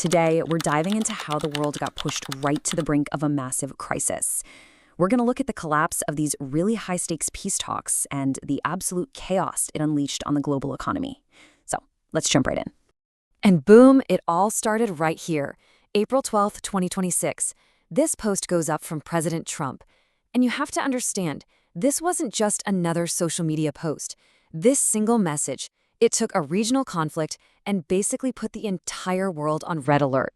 Today, we're diving into how the world got pushed right to the brink of a massive crisis. We're going to look at the collapse of these really high-stakes peace talks and the absolute chaos it unleashed on the global economy. So, let's jump right in. And boom, it all started right here, April 12th, 2026. This post goes up from President Trump. And you have to understand, this wasn't just another social media post. This single message, it took a regional conflict and basically put the entire world on red alert.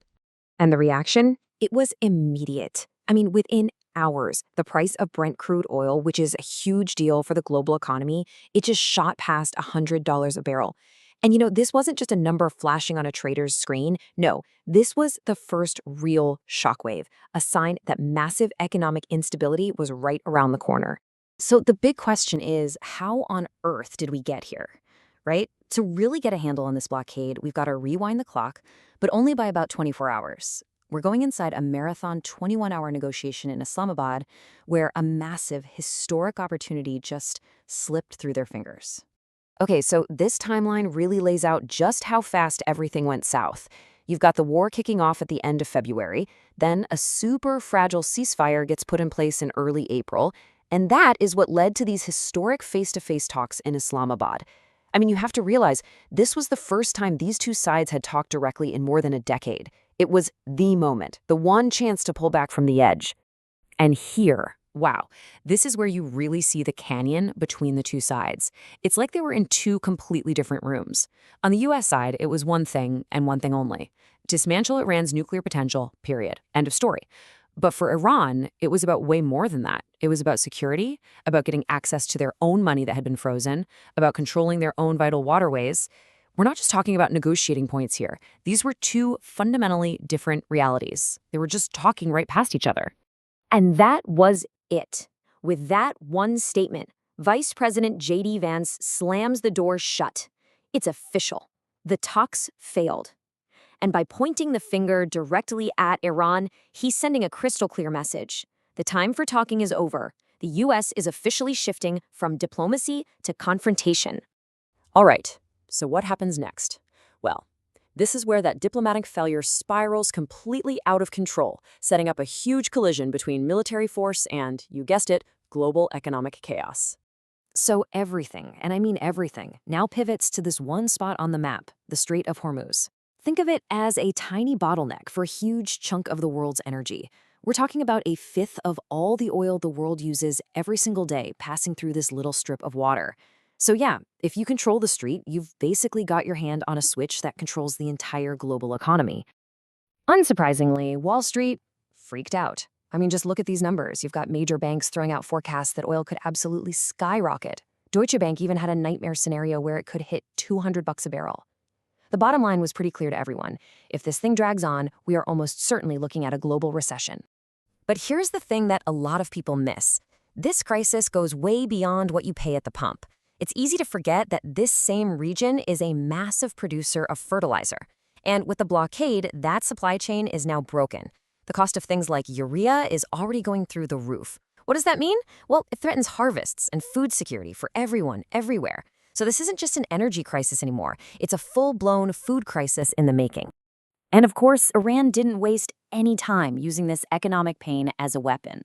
And the reaction? It was immediate. I mean, within hours, the price of Brent crude oil, which is a huge deal for the global economy, it just shot past $100 a barrel. And this wasn't just a number flashing on a trader's screen. No, this was the first real shockwave, a sign that massive economic instability was right around the corner. So the big question is, how on earth did we get here? Right? To really get a handle on this blockade, we've got to rewind the clock, but only by about 24 hours. We're going inside a marathon 21-hour negotiation in Islamabad where a massive, historic opportunity just slipped through their fingers. Okay, so this timeline really lays out just how fast everything went south. You've got the war kicking off at the end of February, then a super fragile ceasefire gets put in place in early April, and that is what led to these historic face-to-face talks in Islamabad. I mean, you have to realize, this was the first time these two sides had talked directly in more than a decade. It was the moment, the one chance to pull back from the edge. And here, wow, this is where you really see the canyon between the two sides. It's like they were in two completely different rooms. On the U.S. side, it was one thing and one thing only: dismantle Iran's nuclear potential, period. End of story. But for Iran, it was about way more than that. It was about security, about getting access to their own money that had been frozen, about controlling their own vital waterways. We're not just talking about negotiating points here. These were two fundamentally different realities. They were just talking right past each other. And that was it. With that one statement, Vice President J.D. Vance slams the door shut. It's official. The talks failed. And by pointing the finger directly at Iran, he's sending a crystal clear message. The time for talking is over. The U.S. is officially shifting from diplomacy to confrontation. All right, so what happens next? Well, this is where that diplomatic failure spirals completely out of control, setting up a huge collision between military force and, you guessed it, global economic chaos. So everything, and I mean everything, now pivots to this one spot on the map, the Strait of Hormuz. Think of it as a tiny bottleneck for a huge chunk of the world's energy. We're talking about a fifth of all the oil the world uses every single day passing through this little strip of water. So yeah, if you control the strait, you've basically got your hand on a switch that controls the entire global economy. Unsurprisingly, Wall Street freaked out. I mean, just look at these numbers. You've got major banks throwing out forecasts that oil could absolutely skyrocket. Deutsche Bank even had a nightmare scenario where it could hit $200 a barrel. The bottom line was pretty clear to everyone. If this thing drags on, we are almost certainly looking at a global recession. But here's the thing that a lot of people miss. This crisis goes way beyond what you pay at the pump. It's easy to forget that this same region is a massive producer of fertilizer. And with the blockade, that supply chain is now broken. The cost of things like urea is already going through the roof. What does that mean? Well, it threatens harvests and food security for everyone, everywhere. So this isn't just an energy crisis anymore. It's a full-blown food crisis in the making. And of course, Iran didn't waste any time using this economic pain as a weapon.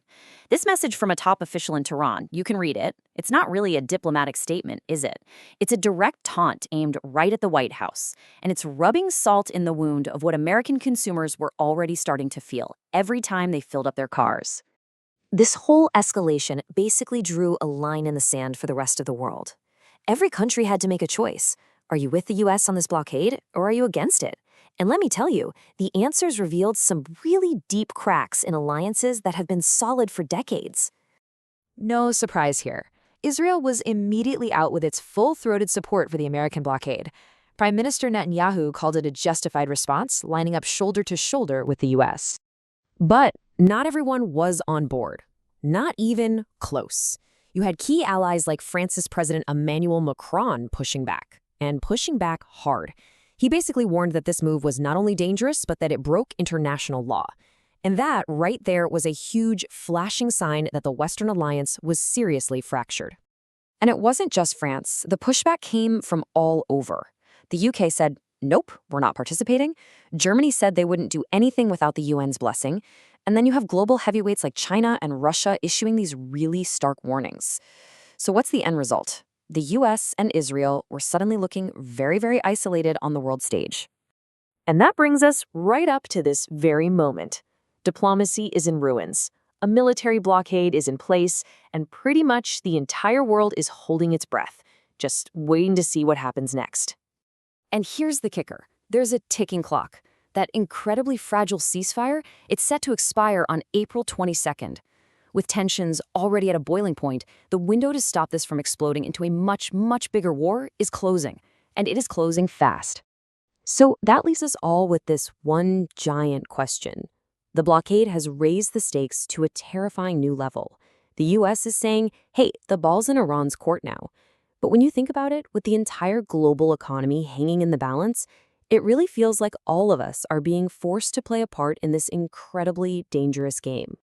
This message from a top official in Tehran, you can read it. It's not really a diplomatic statement, is it? It's a direct taunt aimed right at the White House. And it's rubbing salt in the wound of what American consumers were already starting to feel every time they filled up their cars. This whole escalation basically drew a line in the sand for the rest of the world. Every country had to make a choice. Are you with the U.S. on this blockade, or are you against it? And let me tell you, the answers revealed some really deep cracks in alliances that have been solid for decades. No surprise here. Israel was immediately out with its full-throated support for the American blockade. Prime Minister Netanyahu called it a justified response, lining up shoulder to shoulder with the U.S. But not everyone was on board. Not even close. You had key allies like France's President Emmanuel Macron pushing back, and pushing back hard. He basically warned that this move was not only dangerous, but that it broke international law. And that, right there, was a huge, flashing sign that the Western alliance was seriously fractured. And it wasn't just France. The pushback came from all over. The UK said, nope, we're not participating. Germany said they wouldn't do anything without the UN's blessing. And then you have global heavyweights like China and Russia issuing these really stark warnings. So what's the end result? The US and Israel were suddenly looking very, very isolated on the world stage. And that brings us right up to this very moment. Diplomacy is in ruins. A military blockade is in place, and pretty much the entire world is holding its breath, just waiting to see what happens next. And here's the kicker. There's a ticking clock. That incredibly fragile ceasefire, it's set to expire on April 22nd. With tensions already at a boiling point, the window to stop this from exploding into a much, much bigger war is closing. And it is closing fast. So that leaves us all with this one giant question. The blockade has raised the stakes to a terrifying new level. The US is saying, hey, the ball's in Iran's court now. But when you think about it, with the entire global economy hanging in the balance, it really feels like all of us are being forced to play a part in this incredibly dangerous game.